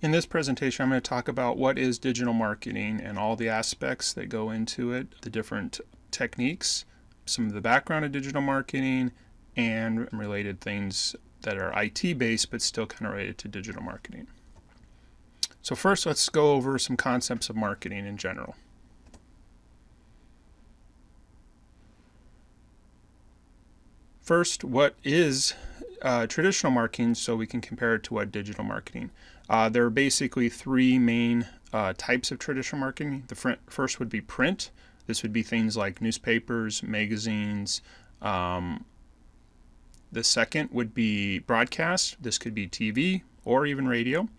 In this presentation, I'm going to talk about what is digital marketing and all the aspects that go into it, the different techniques, some of the background of digital marketing, and related things that are IT based but still kind of related to digital marketing. So first, let's go over some concepts of marketing in general. First, what is traditional marketing, so we can compare it to what digital marketing. There are basically three main types of traditional marketing. The first would be print. This would be things like newspapers, magazines. The second would be broadcast. This could be TV or even radio.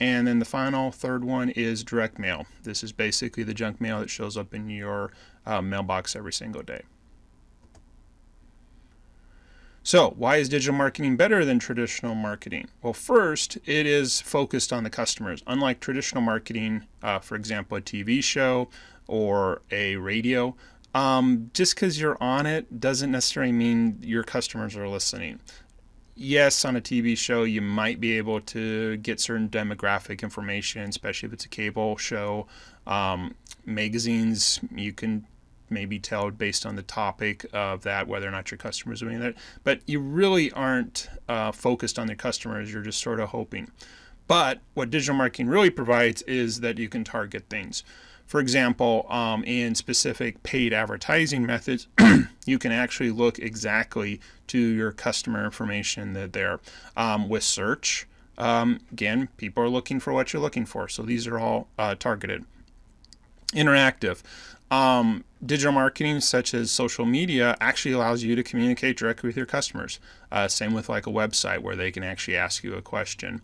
And then the final, third one is direct mail. This is basically the junk mail that shows up in your mailbox every single day. So why is digital marketing better than traditional marketing? Well, first, it is focused on the customers. Unlike traditional marketing, for example, a TV show or a radio, just because you're on it doesn't necessarily mean your customers are listening. Yes, on a TV show, you might be able to get certain demographic information, especially if it's a cable show. Magazines, you can maybe tell based on the topic of that whether or not your customers are doing that, but you really aren't focused on your customers. You're just sort of hoping. But what digital marketing really provides is that you can target things. For example, in specific paid advertising methods, you can actually look exactly to your customer information that there. With search, again, people are looking for what you're looking for, so these are all targeted. Interactive. Digital marketing such as social media actually allows you to communicate directly with your customers. Same with like a website where they can actually ask you a question.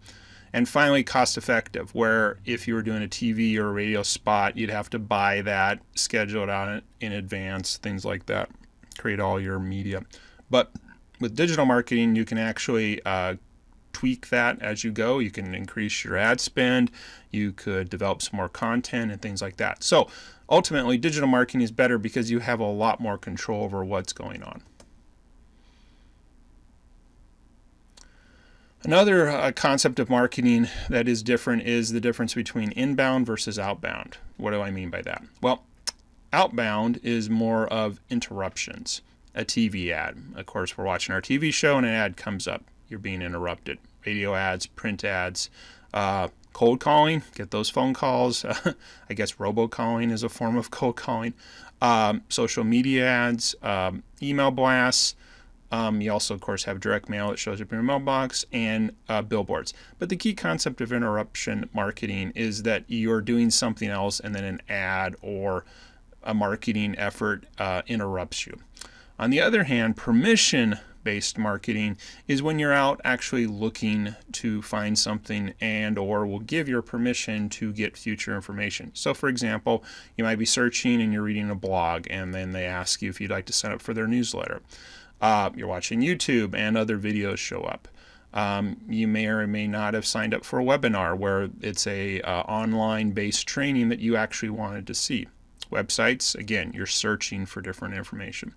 And finally, cost effective, where if you were doing a TV or a radio spot, you'd have to buy that, schedule it out in advance, things like that, create all your media. But with digital marketing, you can actually tweak that as you go. You can increase your ad spend, you could develop some more content and things like that. So ultimately, digital marketing is better because you have a lot more control over what's going on. Another concept of marketing that is different is the difference between inbound versus outbound. What do I mean by that? Well, outbound is more of interruptions. A TV ad. Of course, we're watching our TV show and an ad comes up. You're being interrupted. Radio ads, print ads, cold calling, get those phone calls. I guess robocalling is a form of cold calling. Social media ads, email blasts. You also, of course, have direct mail that shows up in your mailbox, and billboards. But the key concept of interruption marketing is that you're doing something else and then an ad or a marketing effort interrupts you. On the other hand, permission-based marketing is when you're out actually looking to find something and or will give your permission to get future information. So for example, you might be searching and you're reading a blog and then they ask you if you'd like to sign up for their newsletter. You're watching YouTube and other videos show up. You may or may not have signed up for a webinar where it's a online-based training that you actually wanted to see. Websites, again, you're searching for different information.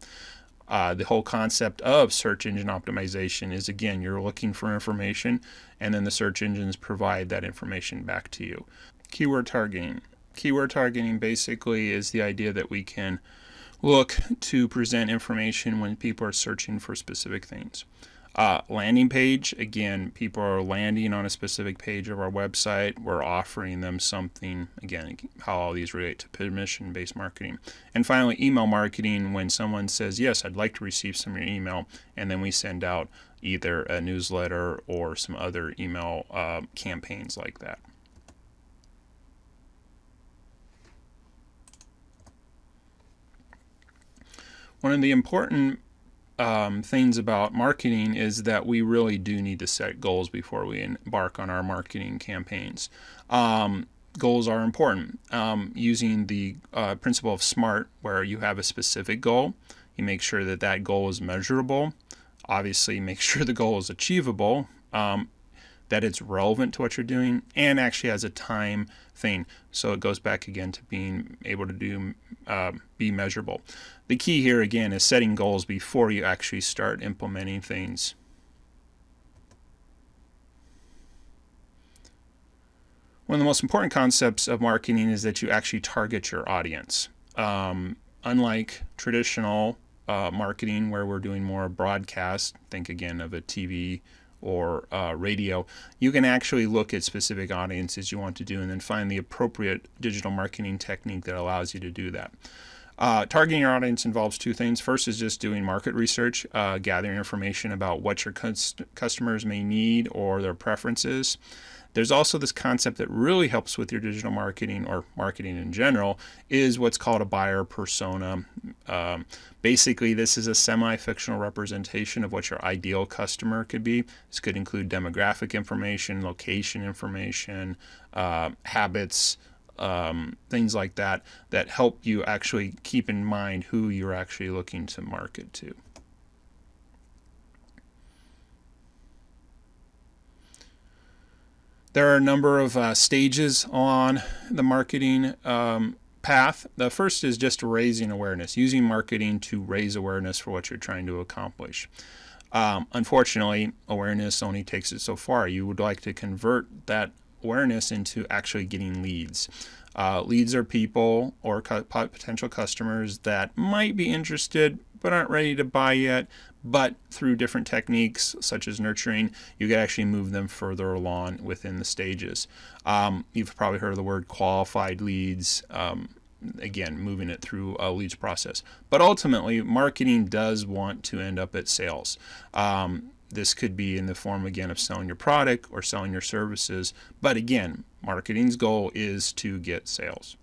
The whole concept of search engine optimization is, again, you're looking for information and then the search engines provide that information back to you. Keyword targeting. Keyword targeting basically is the idea that we can look to present information when people are searching for specific things. Landing page, again, people are landing on a specific page of our website. We're offering them something, again, how all these relate to permission-based marketing. And finally, email marketing, when someone says, yes, I'd like to receive some of your email, and then we send out either a newsletter or some other email campaigns like that. One of the important things about marketing is that we really do need to set goals before we embark on our marketing campaigns. Goals are important. Using the principle of SMART, where you have a specific goal, you make sure that that goal is measurable, obviously make sure the goal is achievable, that it's relevant to what you're doing, and actually has a time thing. So it goes back again to being able to be measurable. The key here again is setting goals before you actually start implementing things. One of the most important concepts of marketing is that you actually target your audience. Unlike traditional marketing, where we're doing more broadcast, think again of a TV or radio, you can actually look at specific audiences you want to do and then find the appropriate digital marketing technique that allows you to do that. Targeting your audience involves two things. First is just doing market research, gathering information about what your customers may need or their preferences. There's also this concept that really helps with your digital marketing or marketing in general is what's called a buyer persona. Basically, this is a semi-fictional representation of what your ideal customer could be. This could include demographic information, location information, habits, things like that, that help you actually keep in mind who you're actually looking to market to. There are a number of stages on the marketing path. The first is just raising awareness, using marketing to raise awareness for what you're trying to accomplish. Unfortunately, awareness only takes it so far. You would like to convert that awareness into actually getting leads. Leads are people or potential customers that might be interested but aren't ready to buy yet, but through different techniques such as nurturing, you can actually move them further along within the stages. You've probably heard of the word qualified leads. Again, moving it through a leads process. But ultimately, marketing does want to end up at sales. This could be in the form, again, of selling your product or selling your services. But again, marketing's goal is to get sales.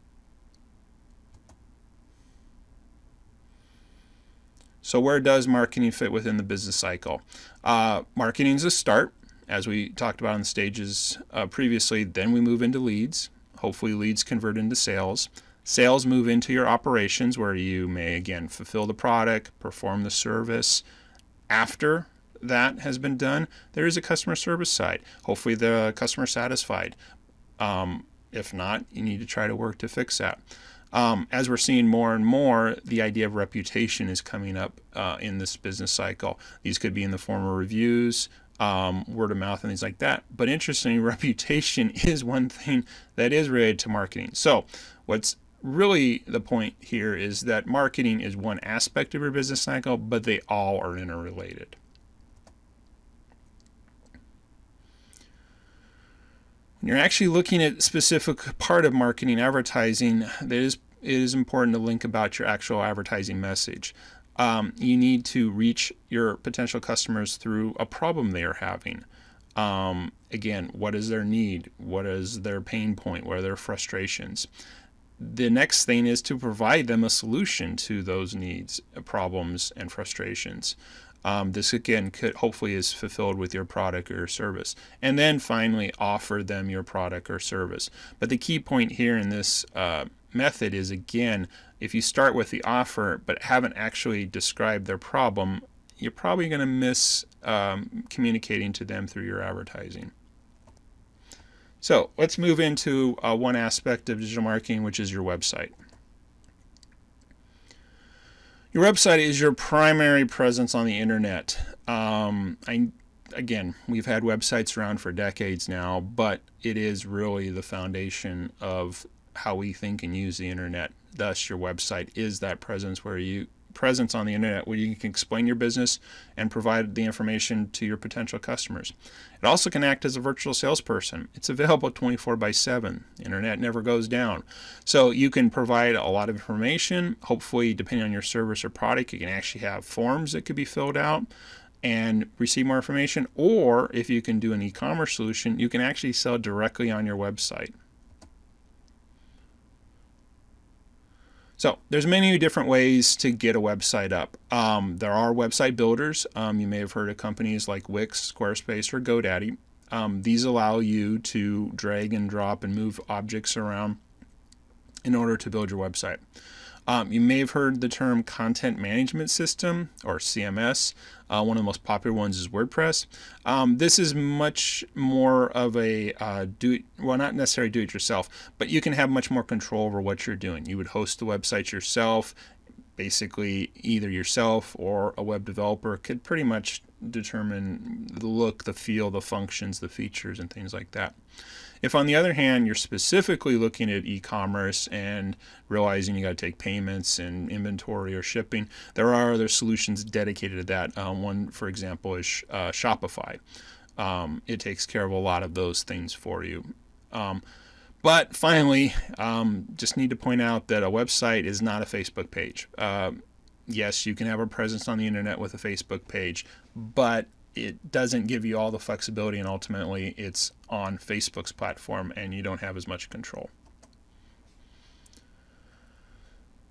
So where does marketing fit within the business cycle? Marketing is a start, as we talked about in the stages previously. Then we move into leads. Hopefully leads convert into sales. Sales move into your operations, where you may, again, fulfill the product, perform the service. After that has been done, there is a customer service side. Hopefully the customer is satisfied. If not, you need to try to work to fix that. As we're seeing more and more, the idea of reputation is coming up in this business cycle. These could be in the form of reviews, word of mouth, and things like that. But interestingly, reputation is one thing that is related to marketing. So what's really the point here is that marketing is one aspect of your business cycle, but they all are interrelated. When you're actually looking at a specific part of marketing advertising, it is important to link about your actual advertising message. You need to reach your potential customers through a problem they are having. Again, what is their need? What is their pain point? What are their frustrations? The next thing is to provide them a solution to those needs, problems, and frustrations. This again could hopefully is fulfilled with your product or your service. And then finally offer them your product or service. But the key point here in this method is, again, if you start with the offer but haven't actually described their problem, you're probably going to miss communicating to them through your advertising. So let's move into one aspect of digital marketing, which is your website. Your website is your primary presence on the internet. Again, we've had websites around for decades now, but it is really the foundation of how we think and use the internet. Thus, your website is that presence on the internet where you can explain your business and provide the information to your potential customers. It also can act as a virtual salesperson. It's available 24/7. The internet never goes down. So you can provide a lot of information. Hopefully, depending on your service or product, you can actually have forms that could be filled out and receive more information. Or if you can do an e-commerce solution, you can actually sell directly on your website. So there's many different ways to get a website up. There are website builders. You may have heard of companies like Wix, Squarespace, or GoDaddy. These allow you to drag and drop and move objects around in order to build your website. You may have heard the term content management system, or CMS. One of the most popular ones is WordPress. This is much more of a not necessarily do it yourself, but you can have much more control over what you're doing. You would host the website yourself. Basically, either yourself or a web developer could pretty much determine the look, the feel, the functions, the features, and things like that. If, on the other hand, you're specifically looking at e-commerce and realizing you got to take payments and inventory or shipping, there are other solutions dedicated to that. One, for example, is Shopify. It takes care of a lot of those things for you. But finally, just need to point out that a website is not a Facebook page. Yes, you can have a presence on the internet with a Facebook page, but it doesn't give you all the flexibility, and ultimately it's on Facebook's platform and you don't have as much control.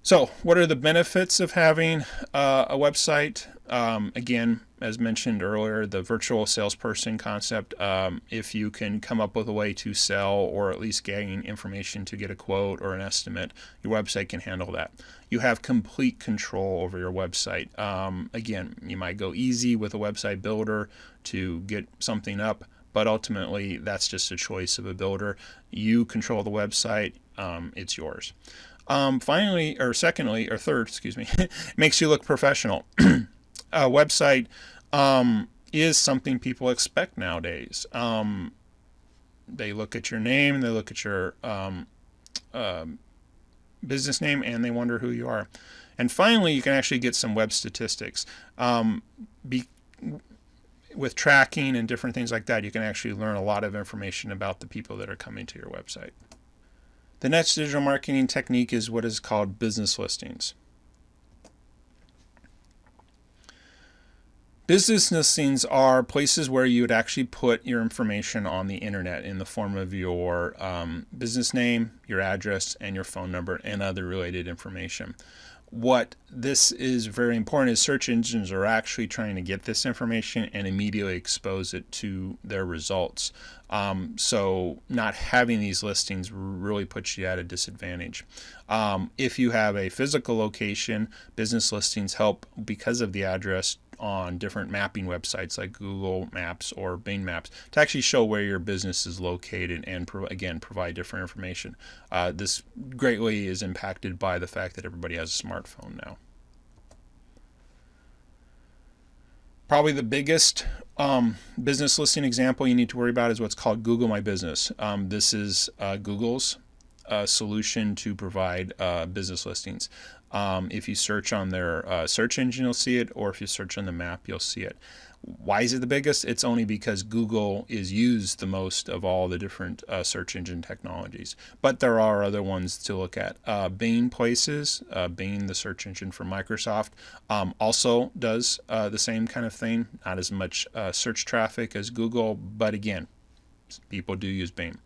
So what are the benefits of having a website? Again, as mentioned earlier, the virtual salesperson concept. If you can come up with a way to sell or at least gain information to get a quote or an estimate, your website can handle that. You have complete control over your website. Again, you might go easy with a website builder to get something up, but ultimately that's just a choice of a builder. You control the website, it's yours. Finally, or secondly, or third, excuse me, makes you look professional. A website is something people expect nowadays. They look at your name, they look at your business name, and they wonder who you are. And finally, you can actually get some web statistics. With tracking and different things like that, you can actually learn a lot of information about the people that are coming to your website. The next digital marketing technique is what is called business listings. Business listings are places where you would actually put your information on the internet in the form of your business name, your address, and your phone number, and other related information. What this is very important is search engines are actually trying to get this information and immediately expose it to their results. So not having these listings really puts you at a disadvantage. If you have a physical location, business listings help because of the address on different mapping websites like Google Maps or Bing Maps to actually show where your business is located and again provide different information. This greatly is impacted by the fact that everybody has a smartphone now. Probably the biggest business listing example you need to worry about is what's called Google My Business. This is Google's solution to provide business listings. If you search on their search engine, you'll see it, or if you search on the map, you'll see it. Why is it the biggest? It's only because Google is used the most of all the different search engine technologies. But there are other ones to look at. Bing Places, Bing, the search engine for Microsoft, also does the same kind of thing. Not as much search traffic as Google, but again, people do use Bing.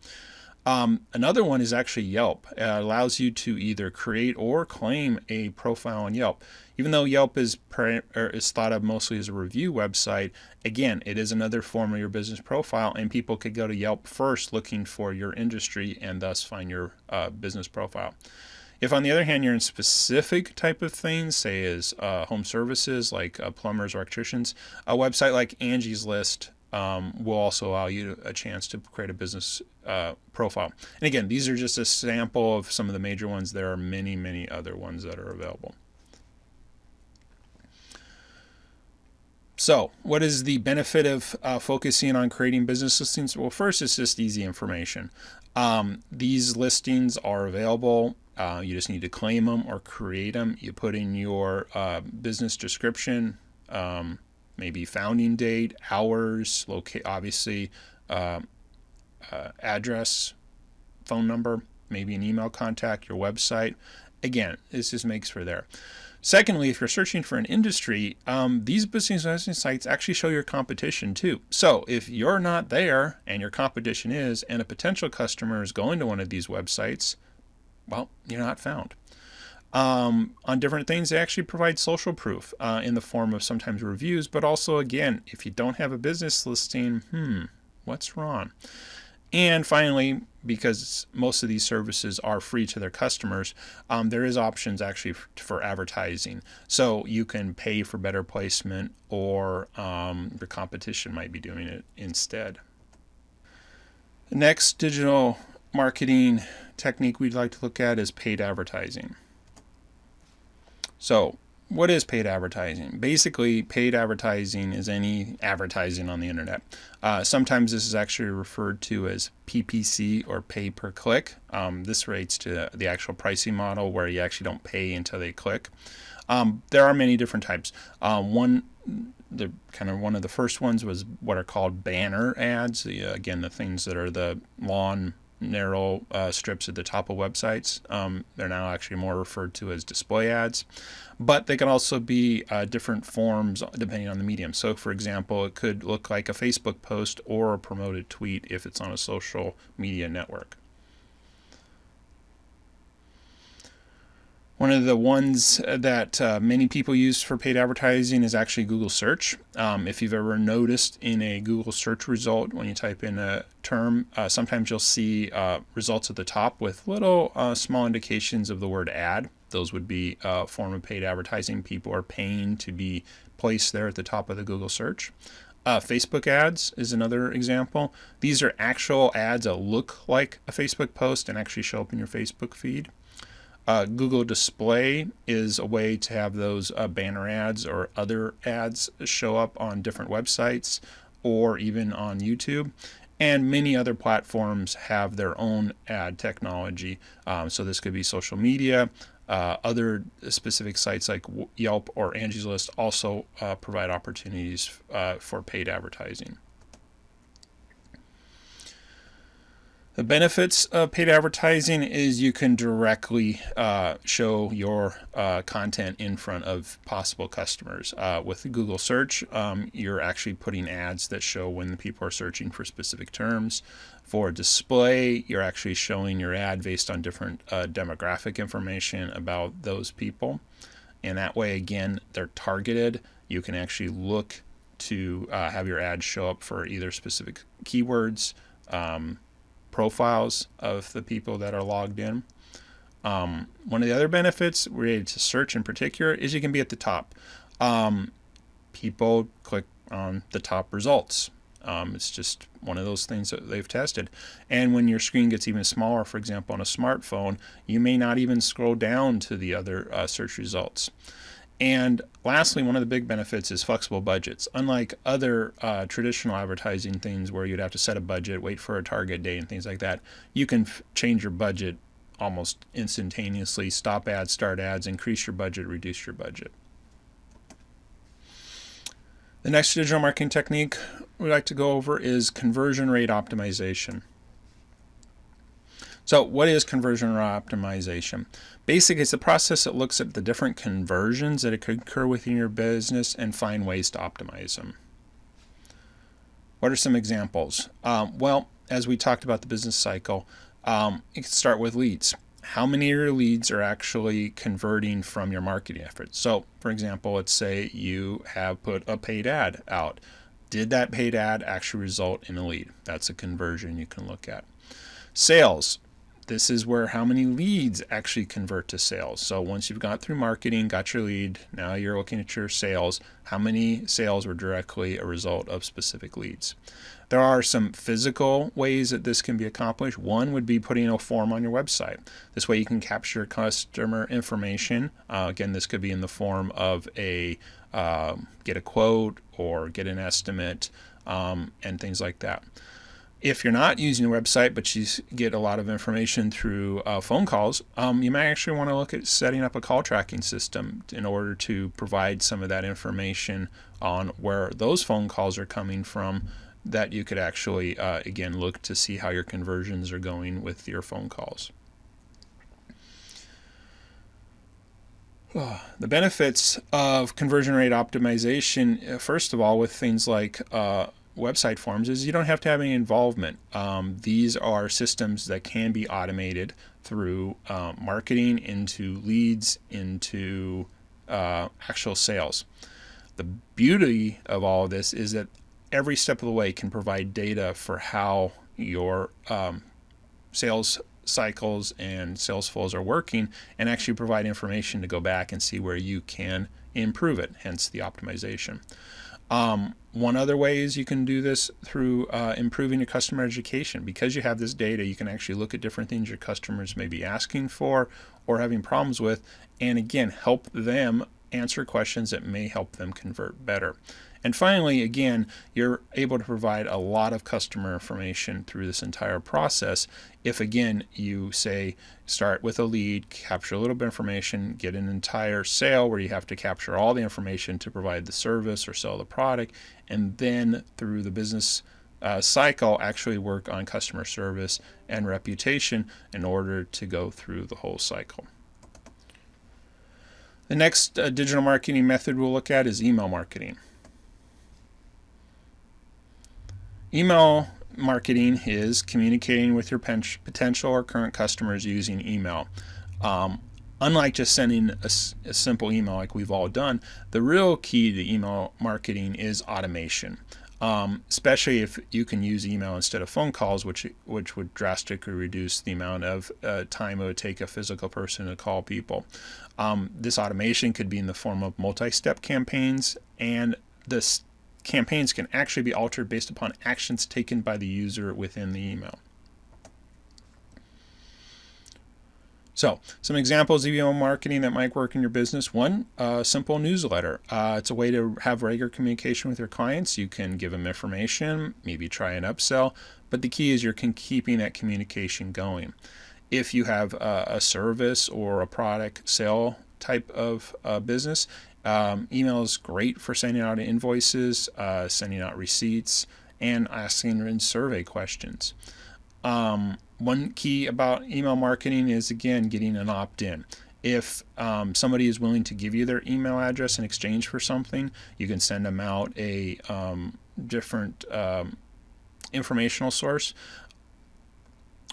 Another one is actually Yelp. It allows you to either create or claim a profile on Yelp. Even though Yelp is thought of mostly as a review website, again, it is another form of your business profile, and people could go to Yelp first looking for your industry and thus find your business profile. If, on the other hand, you're in specific type of things, say as home services like plumbers or electricians, a website like Angie's List will also allow you a chance to create a business profile. And again, these are just a sample of some of the major ones. There are many, many other ones that are available. So what is the benefit of focusing on creating business listings? Well, first, it's just easy information. These listings are available. You just need to claim them or create them. You put in your business description, maybe founding date, hours, obviously address, phone number, maybe an email contact, your website. Again, this just makes for there. Secondly, if you're searching for an industry, these business listing sites actually show your competition too. So if you're not there and your competition is, and a potential customer is going to one of these websites, well, you're not found. On different things, they actually provide social proof in the form of sometimes reviews, but also, again, if you don't have a business listing, what's wrong? And finally, because most of these services are free to their customers, there is options actually for advertising. So you can pay for better placement, or your competition might be doing it instead. The next digital marketing technique we'd like to look at is paid advertising. So what is paid advertising? Basically, paid advertising is any advertising on the internet. Sometimes this is actually referred to as PPC, or pay per click. This relates to the actual pricing model where you actually don't pay until they click. There are many different types. One of the first ones was what are called banner ads. Again, the things that are the long, narrow strips at the top of websites. They're now actually more referred to as display ads, but they can also be different forms depending on the medium. So for example, it could look like a Facebook post or a promoted tweet if it's on a social media network. One of the ones that many people use for paid advertising is actually Google search. If you've ever noticed in a Google search result, when you type in a term, sometimes you'll see results at the top with little small indications of the word ad. Those would be a form of paid advertising. People are paying to be placed there at the top of the Google search. Facebook ads is another example. These are actual ads that look like a Facebook post and actually show up in your Facebook feed. Google Display is a way to have those banner ads or other ads show up on different websites or even on YouTube. And many other platforms have their own ad technology. So this could be social media. Other specific sites like Yelp or Angie's List also provide opportunities for paid advertising. The benefits of paid advertising is you can directly show your content in front of possible customers. With Google search, you're actually putting ads that show when people are searching for specific terms. For display, you're actually showing your ad based on different demographic information about those people. And that way, again, they're targeted. You can actually look to have your ad show up for either specific keywords, profiles of the people that are logged in. One of the other benefits related to search in particular is you can be at the top. People click on the top results. It's just one of those things that they've tested. And when your screen gets even smaller, for example, on a smartphone, you may not even scroll down to the other search results. And lastly, one of the big benefits is flexible budgets. Unlike other traditional advertising things where you'd have to set a budget, wait for a target date and things like that, you can change your budget almost instantaneously, stop ads, start ads, increase your budget, reduce your budget. The next digital marketing technique we'd like to go over is conversion rate optimization. So what is conversion rate optimization? Basically, it's a process that looks at the different conversions that could occur within your business and find ways to optimize them. What are some examples? Well, as we talked about the business cycle, you can start with leads. How many of your leads are actually converting from your marketing efforts? So, for example, let's say you have put a paid ad out. Did that paid ad actually result in a lead? That's a conversion you can look at. Sales. This is where how many leads actually convert to sales. So once you've got through marketing, got your lead, now you're looking at your sales. How many sales were directly a result of specific leads? There are some physical ways that this can be accomplished. One would be putting a form on your website. This way you can capture customer information. Again, this could be in the form of a get a quote or get an estimate and things like that. If you're not using a website, but you get a lot of information through phone calls, you may actually want to look at setting up a call tracking system in order to provide some of that information on where those phone calls are coming from, that you could actually, again, look to see how your conversions are going with your phone calls. The benefits of conversion rate optimization, first of all, with things like website forms, is you don't have to have any involvement. These are systems that can be automated through marketing into leads, into actual sales. The beauty of all of this is that every step of the way can provide data for how your sales cycles and sales flows are working, and actually provide information to go back and see where you can improve it, hence the optimization. One other way is you can do this through improving your customer education. Because you have this data, you can actually look at different things your customers may be asking for or having problems with, and again, help them answer questions that may help them convert better. And finally, again, you're able to provide a lot of customer information through this entire process. If, again, you say start with a lead, capture a little bit of information, get an entire sale where you have to capture all the information to provide the service or sell the product, and then through the business cycle actually work on customer service and reputation in order to go through the whole cycle. The next digital marketing method we'll look at is email marketing. Email marketing is communicating with your potential or current customers using email. Unlike just sending a simple email like we've all done, the real key to email marketing is automation. Especially if you can use email instead of phone calls, which would drastically reduce the amount of time it would take a physical person to call people. This automation could be in the form of multi-step campaigns, and this campaigns can actually be altered based upon actions taken by the user within the email. So, some examples of email marketing that might work in your business. One, simple newsletter. It's a way to have regular communication with your clients. You can give them information, maybe try an upsell, but the key is you're keeping that communication going. If you have a service or a product sale type of business, email is great for sending out invoices, sending out receipts, and asking in survey questions. One key about email marketing is, again, getting an opt-in. If somebody is willing to give you their email address in exchange for something, you can send them out a different informational source,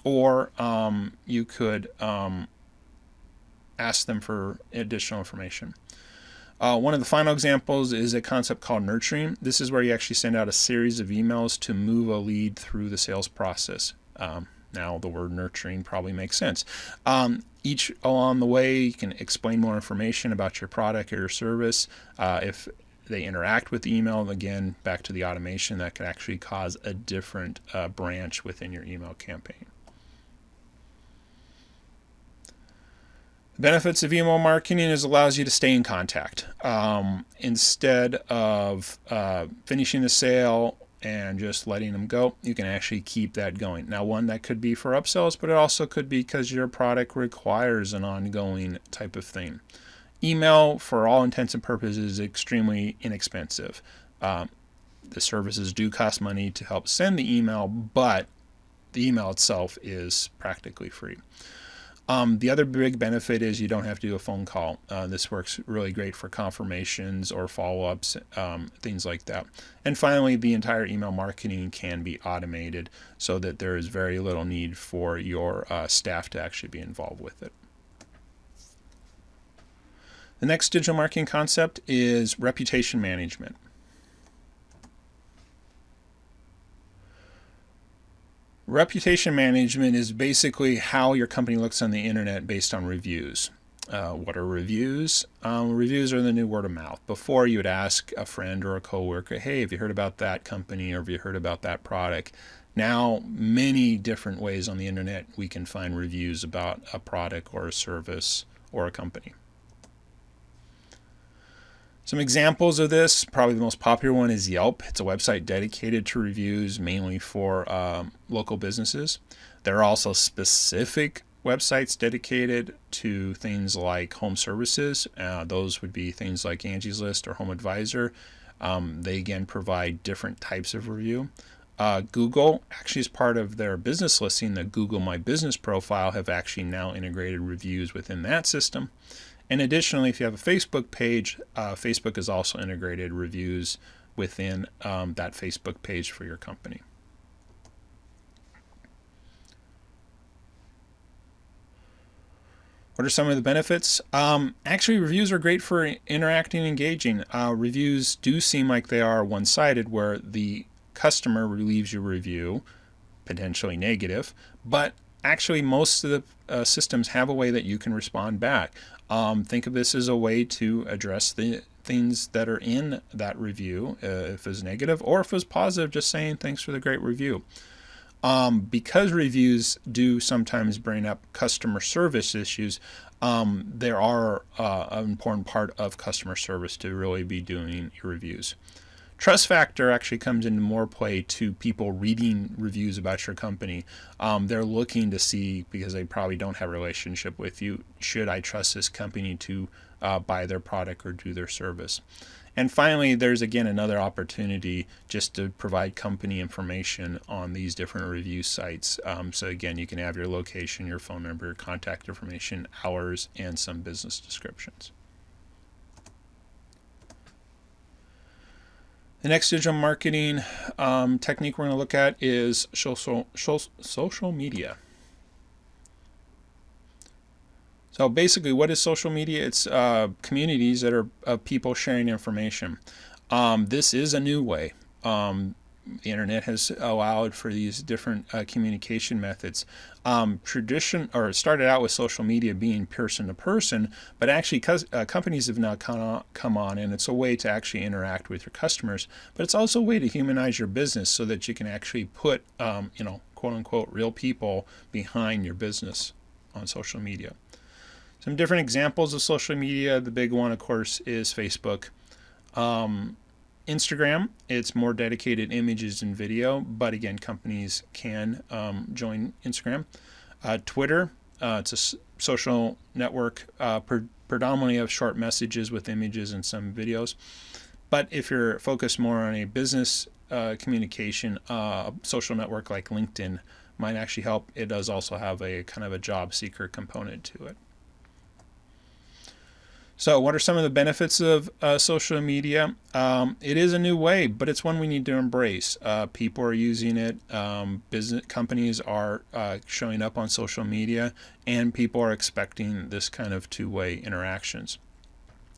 or you could ask them for additional information. One of the final examples is a concept called nurturing. This is where you actually send out a series of emails to move a lead through the sales process. Now the word nurturing probably makes sense. Each along the way, you can explain more information about your product or your service. If they interact with the email, again, back to the automation, that can actually cause a different branch within your email campaign. The benefits of email marketing is it allows you to stay in contact. Instead of finishing the sale and just letting them go, you can actually keep that going. Now, one, that could be for upsells, but it also could be because your product requires an ongoing type of thing. Email, for all intents and purposes, is extremely inexpensive. The services do cost money to help send the email, but the email itself is practically free. The other big benefit is you don't have to do a phone call. This works really great for confirmations or follow-ups, things like that. And finally, the entire email marketing can be automated so that there is very little need for your staff to actually be involved with it. The next digital marketing concept is reputation management. Reputation management is basically how your company looks on the internet based on reviews. What are reviews? Reviews are the new word of mouth. Before, you would ask a friend or a coworker, hey, have you heard about that company, or have you heard about that product? Now, many different ways on the internet we can find reviews about a product or a service or a company. Some examples of this, probably the most popular one is Yelp. It's a website dedicated to reviews, mainly for local businesses. There are also specific websites dedicated to things like home services. Those would be things like Angie's List or Home Advisor. They, again, provide different types of review. Google, actually, as part of their business listing, the Google My Business profile, have actually now integrated reviews within that system. And additionally, if you have a Facebook page, Facebook has also integrated reviews within that Facebook page for your company. What are some of the benefits? Actually, reviews are great for interacting and engaging. Reviews do seem like they are one-sided, where the customer leaves you a review, potentially negative, but actually most of the systems have a way that you can respond back. Think of this as a way to address the things that are in that review, if it's negative, or if it's positive, just saying thanks for the great review. Because reviews do sometimes bring up customer service issues, there are an important part of customer service to really be doing your reviews. Trust factor actually comes into more play to people reading reviews about your company. They're looking to see, because they probably don't have a relationship with you, should I trust this company to buy their product or do their service? And finally, there's again another opportunity just to provide company information on these different review sites. So again, you can have your location, your phone number, contact information, hours, and some business descriptions. The next digital marketing technique we're going to look at is social media. So basically, what is social media? It's communities that are of people sharing information. This is a new way. The internet has allowed for these different communication methods. Started out with social media being person to person, but actually companies have now come on, and it's a way to actually interact with your customers, but it's also a way to humanize your business so that you can actually put quote unquote real people behind your business on social media. Some different examples of social media. The big one, of course, is Facebook. Instagram, it's more dedicated images and video, but again, companies can join Instagram. Twitter, it's a social network predominantly of short messages with images and some videos. But if you're focused more on a business communication, social network like LinkedIn might actually help. It does also have a kind of a job seeker component to it. So what are some of the benefits of social media? It is a new way, but it's one we need to embrace. People are using it. Business companies are showing up on social media, and people are expecting this kind of two-way interactions.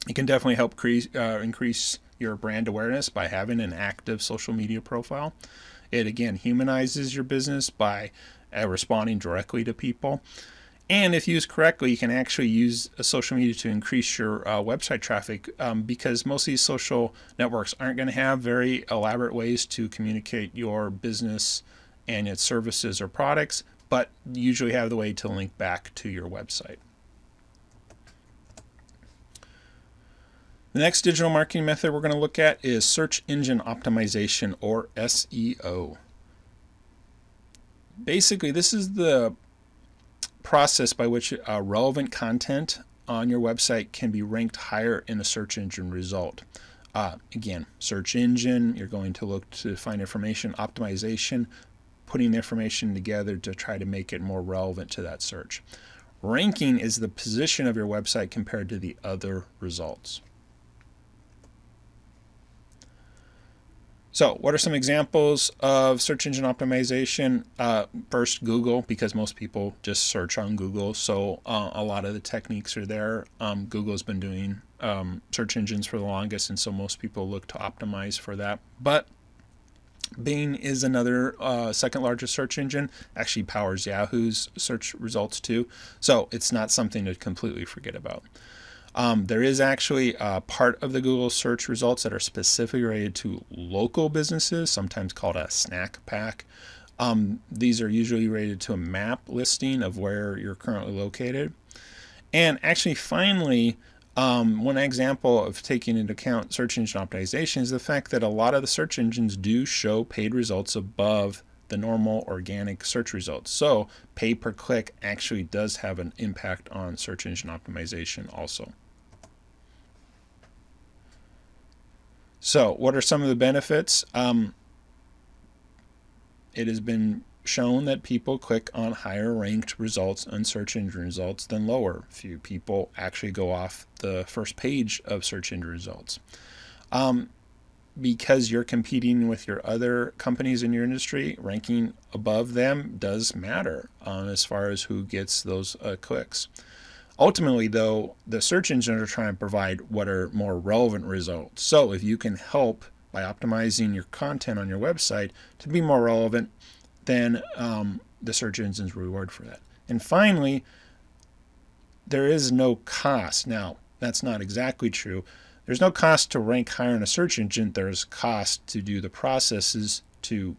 It can definitely help increase your brand awareness by having an active social media profile. It again humanizes your business by responding directly to people. And if used correctly, you can actually use social media to increase your website traffic because most of these social networks aren't going to have very elaborate ways to communicate your business and its services or products, but usually have the way to link back to your website. The next digital marketing method we're going to look at is search engine optimization, or SEO. Basically, this is the process by which relevant content on your website can be ranked higher in a search engine result. Again, search engine, you're going to look to find information. Optimization, putting the information together to try to make it more relevant to that search. Ranking is the position of your website compared to the other results. So what are some examples of search engine optimization? First, Google, because most people just search on Google. So a lot of the techniques are there. Google's been doing search engines for the longest, and so most people look to optimize for that. But Bing is another second largest search engine, actually powers Yahoo's search results too. So it's not something to completely forget about. There is actually a part of the Google search results that are specifically related to local businesses, sometimes called a snack pack. These are usually related to a map listing of where you're currently located. And actually, finally, one example of taking into account search engine optimization is the fact that a lot of the search engines do show paid results above the normal organic search results. So pay per click actually does have an impact on search engine optimization also. So what are some of the benefits? It has been shown that people click on higher ranked results on search engine results than lower. Few people actually go off the first page of search engine results. Because you're competing with your other companies in your industry, ranking above them does matter as far as who gets those clicks. Ultimately, though, the search engines are trying to provide what are more relevant results. So if you can help by optimizing your content on your website to be more relevant, then the search engines reward for that. And finally, there is no cost. Now, that's not exactly true. There's no cost to rank higher in a search engine. There's cost to do the processes to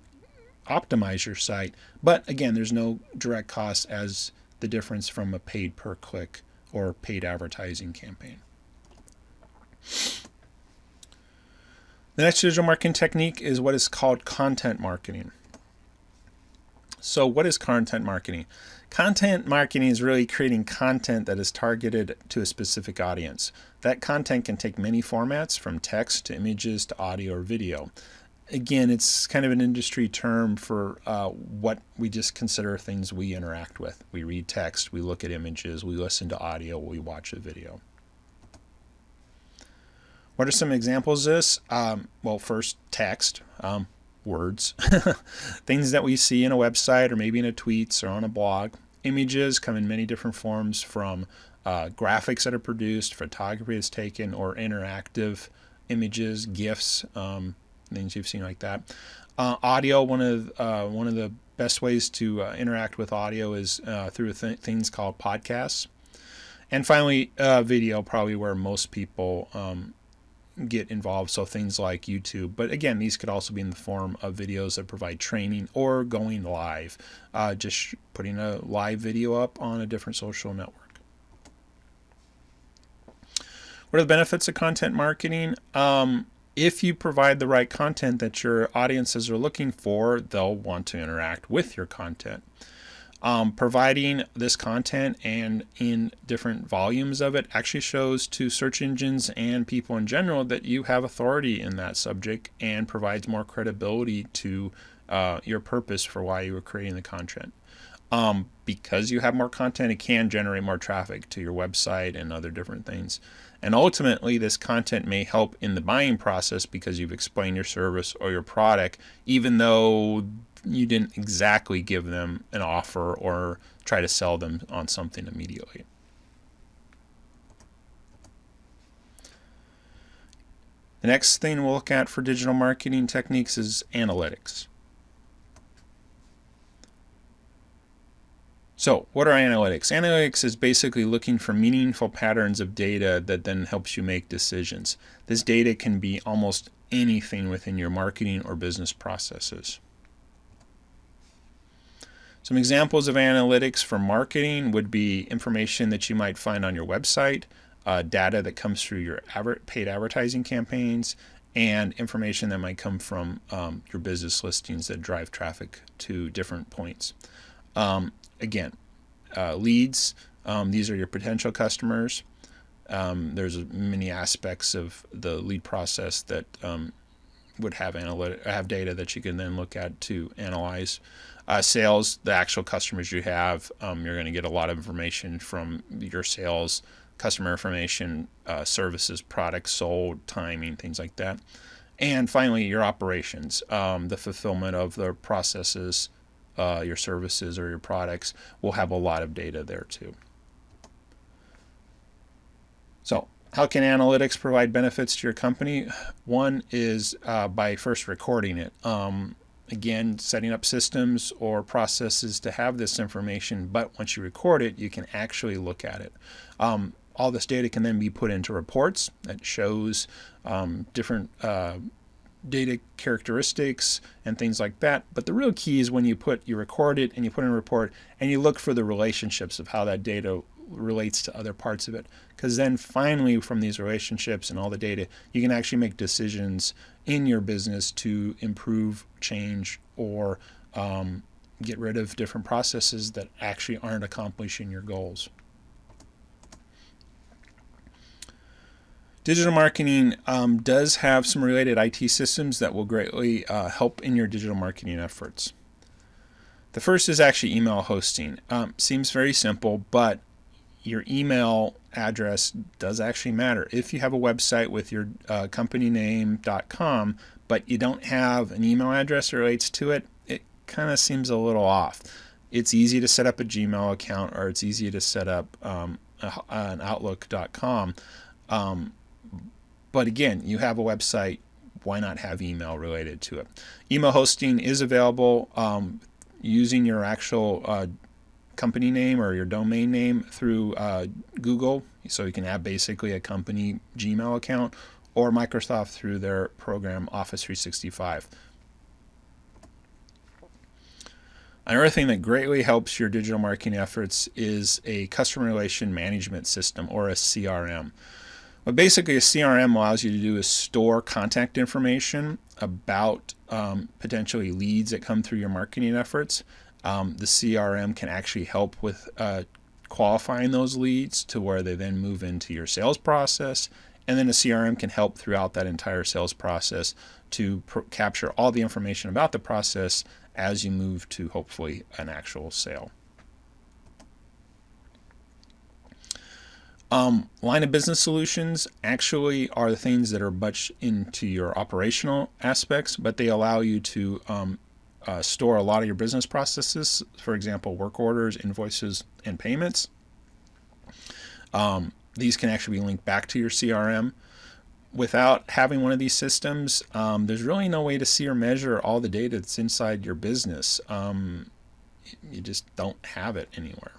optimize your site. But again, there's no direct cost as the difference from a paid per click or paid advertising campaign. The next digital marketing technique is what is called content marketing. So what is content marketing? Content marketing is really creating content that is targeted to a specific audience. That content can take many formats, from text to images to audio or video. Again, it's kind of an industry term for what we just consider things we interact with. We read text, we look at images, we listen to audio, we watch a video. What are some examples of this? Well, first, text, words, things that we see in a website or maybe in a tweets or on a blog. Images come in many different forms, from graphics that are produced, photography that's taken, or interactive images, GIFs, things you've seen like that. Audio, one of the best ways to interact with audio is through things called podcasts. And finally, video, probably where most people get involved, so things like YouTube. But again, these could also be in the form of videos that provide training or going live, just putting a live video up on a different social network. What are the benefits of content marketing? If you provide the right content that your audiences are looking for, they'll want to interact with your content. Providing this content and in different volumes of it actually shows to search engines and people in general that you have authority in that subject, and provides more credibility to your purpose for why you were creating the content. Because you have more content, it can generate more traffic to your website and other different things. And ultimately, this content may help in the buying process because you've explained your service or your product, even though you didn't exactly give them an offer or try to sell them on something immediately. The next thing we'll look at for digital marketing techniques is analytics. So what are analytics? Analytics is basically looking for meaningful patterns of data that then helps you make decisions. This data can be almost anything within your marketing or business processes. Some examples of analytics for marketing would be information that you might find on your website, data that comes through your paid advertising campaigns, and information that might come from your business listings that drive traffic to different points. Again, leads, these are your potential customers. There's many aspects of the lead process that would have data that you can then look at to analyze. Sales, the actual customers you have, you're going to get a lot of information from your sales, customer information, services, products sold, timing, things like that. And finally, your operations, the fulfillment of the processes, your services or your products will have a lot of data there too. So how can analytics provide benefits to your company? One is by first recording it. Again, setting up systems or processes to have this information, but once you record it, you can actually look at it. All this data can then be put into reports that shows different data characteristics and things like that. But the real key is when you record it and you put in a report and you look for the relationships of how that data relates to other parts of it. Because then finally, from these relationships and all the data, you can actually make decisions in your business to improve, change, or get rid of different processes that actually aren't accomplishing your goals. Digital marketing does have some related IT systems that will greatly help in your digital marketing efforts. The first is actually email hosting. Seems very simple, but your email address does actually matter. If you have a website with your companyname.com, but you don't have an email address that relates to it, it kind of seems a little off. It's easy to set up a Gmail account, or it's easy to set up an Outlook.com. But again, you have a website, why not have email related to it? Email hosting is available using your actual company name or your domain name through Google. So you can have basically a company Gmail account, or Microsoft through their program Office 365. Another thing that greatly helps your digital marketing efforts is a customer relation management system, or a CRM. What basically a CRM allows you to do is store contact information about potentially leads that come through your marketing efforts. The CRM can actually help with qualifying those leads to where they then move into your sales process. And then a CRM can help throughout that entire sales process to capture all the information about the process as you move to hopefully an actual sale. Line-of-business solutions actually are the things that are much into your operational aspects, but they allow you to store a lot of your business processes, for example, work orders, invoices, and payments. These can actually be linked back to your CRM. Without having one of these systems, there's really no way to see or measure all the data that's inside your business. You just don't have it anywhere.